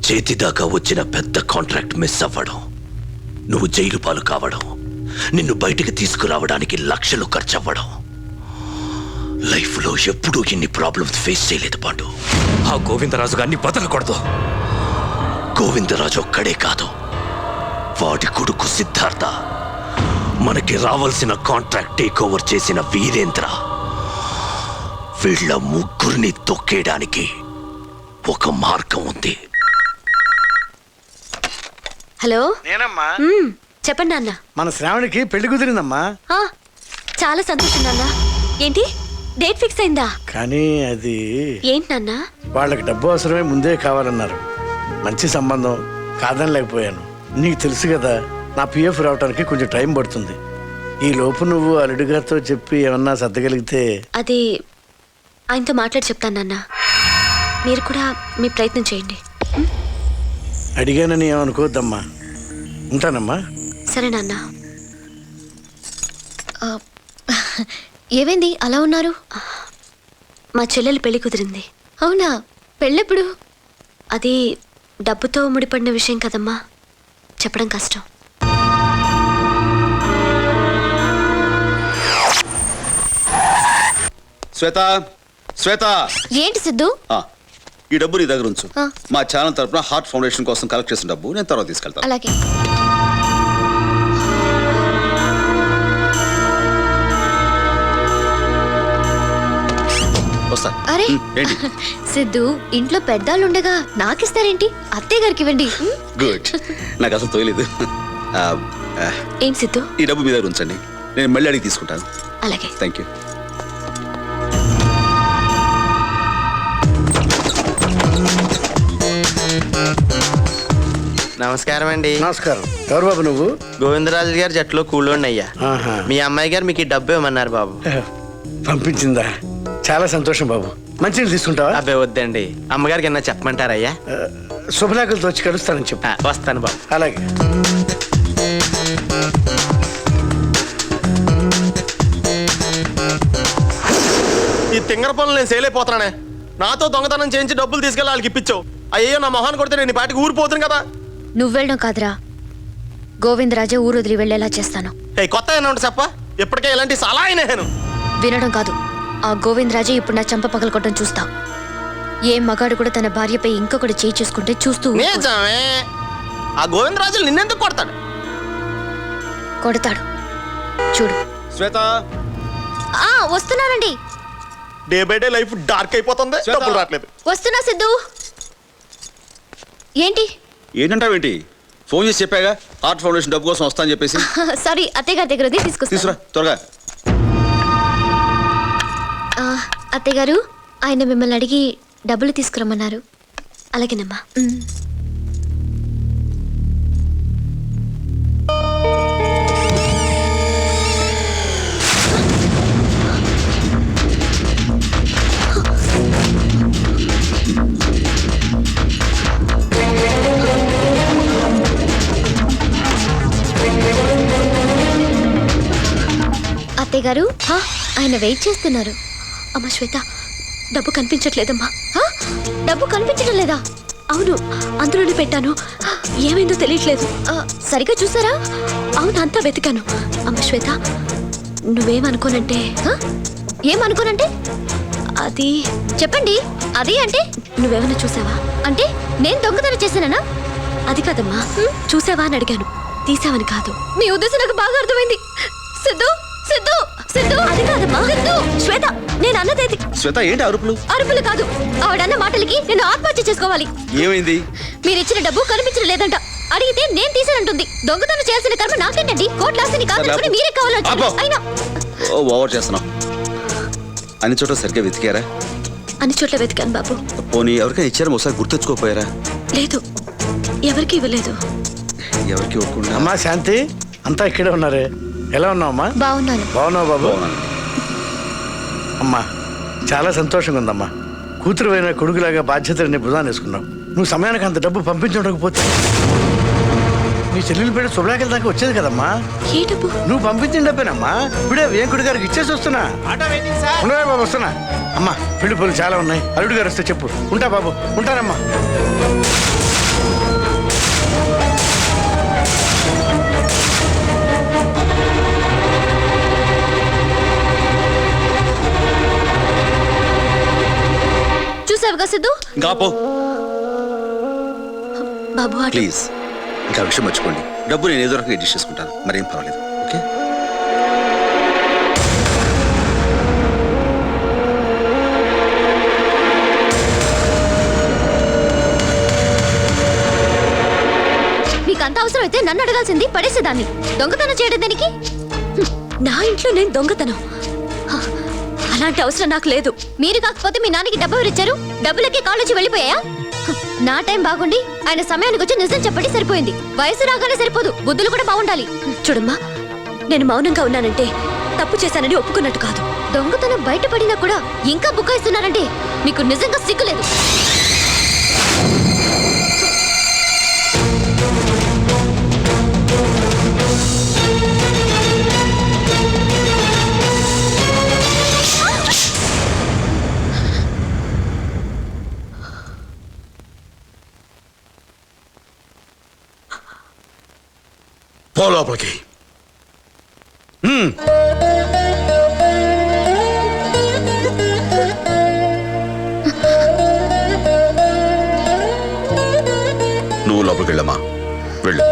చేతిదాకా వచ్చిన పెద్ద contract miss అవ్వడం, నువ్వు జైలు పాలు కావడం, నిన్ను బయటికి తీసుకురావడానికి లక్షలు ఖర్చు అవ్వడం. లైఫ్లో ఎప్పుడూ ఇన్ని ప్రాబ్లమ్స్ ఫేస్ చేయలేదు పాండు. ఆ గోవిందరాజు గారిని బతకూడదు. గోవిందరాజు ఒక్కడే కాదు, వాడి కొడుకు సిద్ధార్థ, మనకి రావాల్సిన కాంట్రాక్ట్ టేక్ ఓవర్ చేసిన వీరేంద్ర, వీళ్ళ ముగ్గురిని తొక్కేయడానికి ఒక మార్గం ఉంది. హలో, నేనమ్మా. చెప్పండి నాన్న. మన శ్రావణికి పెళ్లి కుదిరిందమ్మా. చాలా సంతోషం నాన్న. ఏంటి, డేట్ ఫిక్స్ అయిందా? కానీ అది ఏంటి నాన్న? వాళ్ళకి డబ్బు అవసరమే, ముందే కావాలన్నారు. మంచి సంబంధం, కాదనలేకపోయాను. నీకు తెలుసు కదా, నా పిఎఫ్ రావడానికి కొంచెం టైం పడుతుంది. ఈ లోపు నువ్వు అల్లుడి గారితో చెప్పి ఏమన్నా సర్దగలిగితే. అది ఆయనతో మాట్లాడి చెప్తాను నాన్న. మీరు కూడా మీ ప్రయత్నం చేయండి. అడిగానని ఏమనుకోవద్దమ్మా. ఉంటానమ్మా. సరే నాన్న. ఏమైంది అలా ఉన్నారు? మా చెల్లెలు పెళ్లి కుదిరింది. అవునా? పెళ్ళెప్పుడు? అది డబ్బుతో ముడిపడిన విషయం కదమ్మా, చెప్పడం కష్టం. శ్వేత, శ్వేత. ఏంటి సిద్ధు? ఈ డబ్బు నీ దగ్గర ఉంచు. మా ఛానల్ తరపున హార్ట్ ఫౌండేషన్ కోసం కలెక్ట్ చేసిన డబ్బు నేను తర్వాత తీసుకెళ్తాను. అలాగే. వస్తా. అరే ఏంటి సిద్ధు, ఇంట్లో పెద్దాళ్ళు ఉండగా నాకిస్తారేంటి? అత్తయ్య గారికి ఇవ్వండి. గుడ్, నాకు అసలు తోయలేదు. ఏం సిద్ధు? ఈ డబ్బు మీ దగ్గర ఉంచండి, నేను మళ్ళీ అడిగి తీసుకుంటాను. అలాగే. Thank you. నమస్కారం అండి. నమస్కారం. ఎవరు బాబు నువ్వు? గోవిందరాజు గారి జట్లో కూలోండి అయ్యా. మీ అమ్మాయి గారు మీకు ఈ డబ్బు ఇవ్వమన్నారు బాబు. పంపించిందా? చాలా సంతోషం బాబు. మంచిగా తీసుకుంటావా? అబ్బాయి వద్దండి, అమ్మగారికి ఏమన్నా చెప్పమంటారయ్యా? శుభలాకులతో వచ్చి కలుస్తానని చెప్పు. వస్తాను బాబు. అలాగే. ఈ తింగర పనులు నేను సేలైపోతున్నానే. నాతో దొంగతనం చేయించి డబ్బులు తీసుకెళ్ళి వాళ్ళకి ఇప్పించావు. అయ్యో, నా మొహాన్ని కొడితే నేను ఈ పాటికి ఊరిపోతుంది కదా. నువ్వు వెళ్ళడం కాదురా, గోవిందరాజే ఊరు వదిలి వెళ్ళేలా చేస్తాను. కొత్త ఏమన్నా ఉంటే చెప్ప. ఇప్పటికే ఇలాంటి సలహా నేను వినడం కాదు, ఆ గోవిందరాజే ఇప్పుడు నా చంప పగలకొట్టడం చూస్తావు. ఏ మగాడు కూడా తన భార్యపై ఇంకొకటి చేయి చేసుకుంటే చూస్తూ నిజమే. ఆ గోవిందరాజు నిన్నెందుకు కొడతాడు? కొడతాడు, చూడు. శ్వేత, వస్తున్నానండి. Day by day life dark అయిపోతుంది. డబ్బులు రావట్లేదు. వస్తున్నా సిద్ధు. ఏంటి ఏంటంటావేంటి? ఫోన్ చేసి చెప్పాగా హార్ట్ ఫౌండేషన్ డబ్బు కోసం వస్తా అని చెప్పేసి. సారీ, అత్తయ్య గారి దగ్గర తీసుకురా త్వరగా. అత్తయ్య గారు, ఆయన మిమ్మల్ని అడిగి డబ్బులు తీసుకురమ్మన్నారు. అలాగేనమ్మా. అత్తయ్య గారు, ఆయన వెయిట్ చేస్తున్నారు. అమ్మ శ్వేత, డబ్బు కనిపించట్లేదమ్మా. డబ్బు కనిపించడం లేదా? అవును, అందులోనే పెట్టాను. ఏమైందో తెలియట్లేదు. సరిగా చూసారా? అవును, అంతా వెతికాను. అమ్మ శ్వేత, నువ్వేమనుకోనంటే. ఏమనుకోనంటే? అది చెప్పండి. అది అంటే నువ్వేమైనా చూసావా? అంటే నేను దొంగతనం చేశానా? అది కాదమ్మా, చూసావా అని అడిగాను, తీసావని కాదు. మీ ఉద్దేశం నాకు బాగా అర్థమైంది. సిద్ధు, సిద్ధు, సిద్ధు, అది కాదమ్మా. సిద్ధు, శ్వేత, నేను అన్నదేది. శ్వేత, ఏంటి అరుపులు? అరుపులు కాదు, ఆవిడన్న మాటలకి నేను ఆత్మహత్య చేసుకోవాలి. ఏమైంది? మీరిచ్చిన డబ్బు కనిపించడం లేదంట. అడిగితే నేను తీసానంటుంది. దొంగతనం చేయాల్సిన కర్మ నాకేంటండి? కోట్లాస్తిని కాదని మీరే కావాలంటారు. అయినా ఓవర్ చేస్తున్నావు. అన్ని చోట్ల సరిగ్గా వెతికారా? అన్ని చోట్ల వెతికాను బాబు. పోనీ ఎవరికైనా ఇచ్చారా? ఒకసారి గుర్తెచ్చుకోపోయారా? లేదు, ఎవరికి ఇవ్వలేదు. ఎవరికి ఇవ్వకుండా. అమ్మా శాంతి, అంతా ఇక్కడే ఉన్నారే. ఎలా ఉన్నావమ్మా? బాగున్నాను. బాగున్నావు బాబు? అమ్మా, చాలా సంతోషంగా ఉందమ్మా. కూతురు అయిన కొడుకులాగా బాధ్యతని భుజాన్ని వేసుకున్నావు. నువ్వు సమయానికి అంత డబ్బు పంపించకపోతే నీ చెల్లెలు పేరు శుభ్రాకెళ్ళ దాకా వచ్చేది కదమ్మా. ఏ డబ్బు? నువ్వు పంపించిన డబ్బేనమ్మా. ఇప్పుడే వేంకుడి గారికి ఇచ్చేసి వస్తున్నా. ఉండవే బాబు, వస్తున్నా. అమ్మా, పెళ్లి పనులు చాలా ఉన్నాయి. అల్లుడు గారు వస్తే చెప్పు. ఉంటా బాబు, ఉంటానమ్మా. ఇంకా పో బాబు ఆటో ప్లీజ్. ఇంకా విషయం మర్చిపోండి. డబ్బు నేను ఏదో రకంగా అడ్జస్ట్ చేసుకుంటాను. మరేం పర్వాలేదు. ఓకే. మీకు అంత అవసరం అయితే నన్ను అడగాల్సింది, పడేసేదాన్ని. దొంగతనం చేయడం దానికి నా ఇంట్లో నేను దొంగతనం హ, అలాంటి అవసరం నాకు లేదు. మీరు కాకపోతే మీ నాన్నకి డబ్బు ఎవరిచ్చారు? డబ్బులకి కాలేజీ వెళ్ళిపోయా? నా టైం బాగుండి ఆయన సమయానికి వచ్చి నిజం చెప్పండి సరిపోయింది. వయసు రాగానే సరిపోదు, బుద్ధులు కూడా బాగుండాలి. చూడమ్మా, నేను మౌనంగా ఉన్నానంటే తప్పు చేశానని ఒప్పుకున్నట్టు కాదు. దొంగతనం బయటపడినా కూడా ఇంకా బుకాయిస్తున్నారంటే మీకు నిజంగా సిగ్గులేదు. పో లోపలికి. నువ్వు లోపలికి వెళ్ళమ్మా, వెళ్ళు.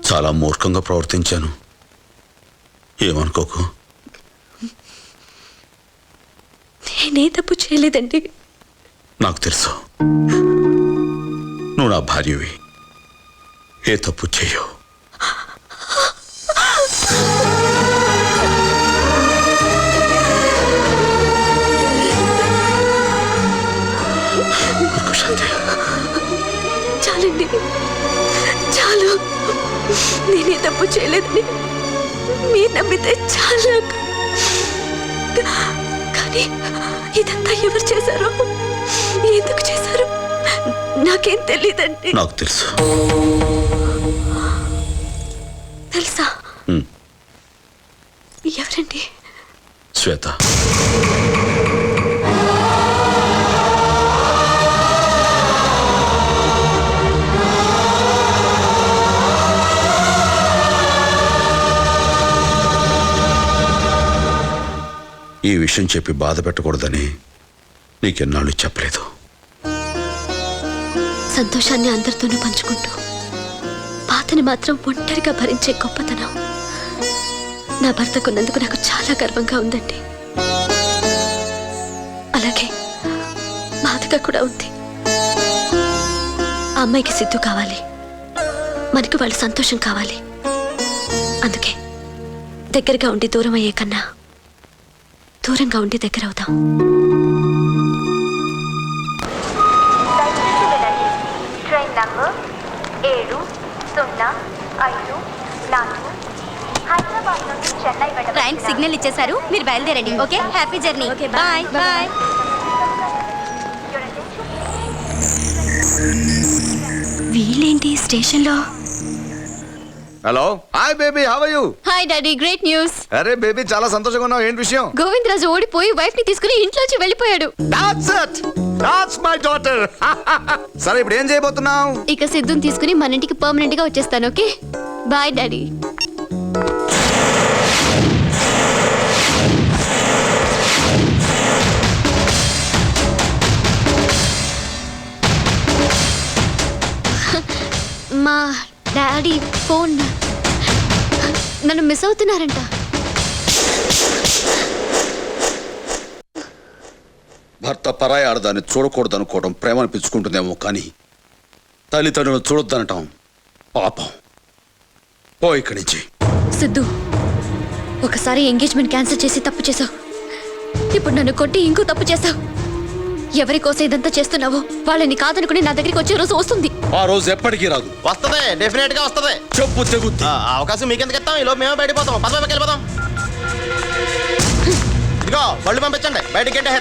చాలా మూర్ఖంగా ప్రవర్తించాను, ఏమనుకోకు. నేనే తప్పు చేయలేదండి. నాకు తెలుసు, నువ్వు నా భార్యవి, ఏ తప్పు చెయ్యవు. చాలండి, చాలు. నేనే తప్పు చేయలేదని మీరు నమ్మితే చాలు. కానీ ఇదంతా ఎవరు చేశారో, ఎందుకు చేశారో నాకేం తెలియదండి. నాకు తెలుసు. తెలుసా? ఎవరండి? శ్వేత. ఈ విషయం చెప్పి బాధ పెట్టకూడదని నీకెన్నాళ్ళు చెప్పలేదు. సంతోషాన్ని అందరితోనూ పంచుకుంటూ బాధని మాత్రం ఒంటరిగా భరించే గొప్పతనం నా భర్తకున్నందుకు నాకు చాలా గర్వంగా ఉందండి. అలాగే బాధగా కూడా ఉంది. ఆ అమ్మాయికి సిద్ధు కావాలి, మనకి వాళ్ళ సంతోషం కావాలి. అందుకే దగ్గరగా ఉండి దూరం అయ్యే కన్నా దూరంగా ఉండి దగ్గర అవుతాం. ట్రైన్ నంబర్ 705 హైదరాబాద్ నుండి చెన్నై ట్రైన్ సిగ్నల్ ఇచ్చేశారు, మీరు బయలుదేరండి. Okay, happy journey. Okay, bye bye. వీళ్ళేంటి స్టేషన్లో? Hello, hi baby, how are you? Hi daddy, great news. అరే బేబీ, చాలా సంతోషంగా ఉన్నావు. ఏంటి విషయం? గోవిందరాజు ఓడిపోయి వైఫ్ ని తీసుకుని ఇంట్లోంచి వెళ్ళిపోయాడు. That's it, that's my daughter. సరే, ఇప్పుడు ఏం చేయబోతున్నావు? ఇక సిద్ధుని తీసుకుని మన ఇంటికి పర్మనెంట్ గా వచ్చేస్తాను. Okay, bye daddy. మా డాడీ ఫోన్, నన్ను మిస్ అవుతున్నారంట. భర్త పరాయి ఆడదాన్ని చూడకూడదు అనుకోవడం ప్రేమ అనిపించుకుంటుందేమో, కానీ తల్లిదండ్రులను చూడొద్దనటం పాపం. పో ఇక్కడి నుంచి. సిద్ధు, ఒకసారి ఎంగేజ్మెంట్ క్యాన్సిల్ చేసి తప్పు చేశావు. ఇప్పుడు నన్ను కొట్టి ఇంకో తప్పు చేశావు. ఎవరి కోసం ఇదంతా చేస్తున్నావో వాళ్ళని కాదనుకుని నా దగ్గరికి వచ్చే రోజు వస్తుంది. ఆ రోజు ఎప్పటికీ రాదు. వస్తదే, డెఫినెట్ గా వస్తదే. చెప్పు తెగుద్ది. అవకాశం మీకెందుకు ఇస్తాం? ఈ లోపు మేమే బయటపోతాం. పదవి వెళ్ళిపోతాం. ఇదిగో బళ్ళు పంపించండి బయటికి గంటే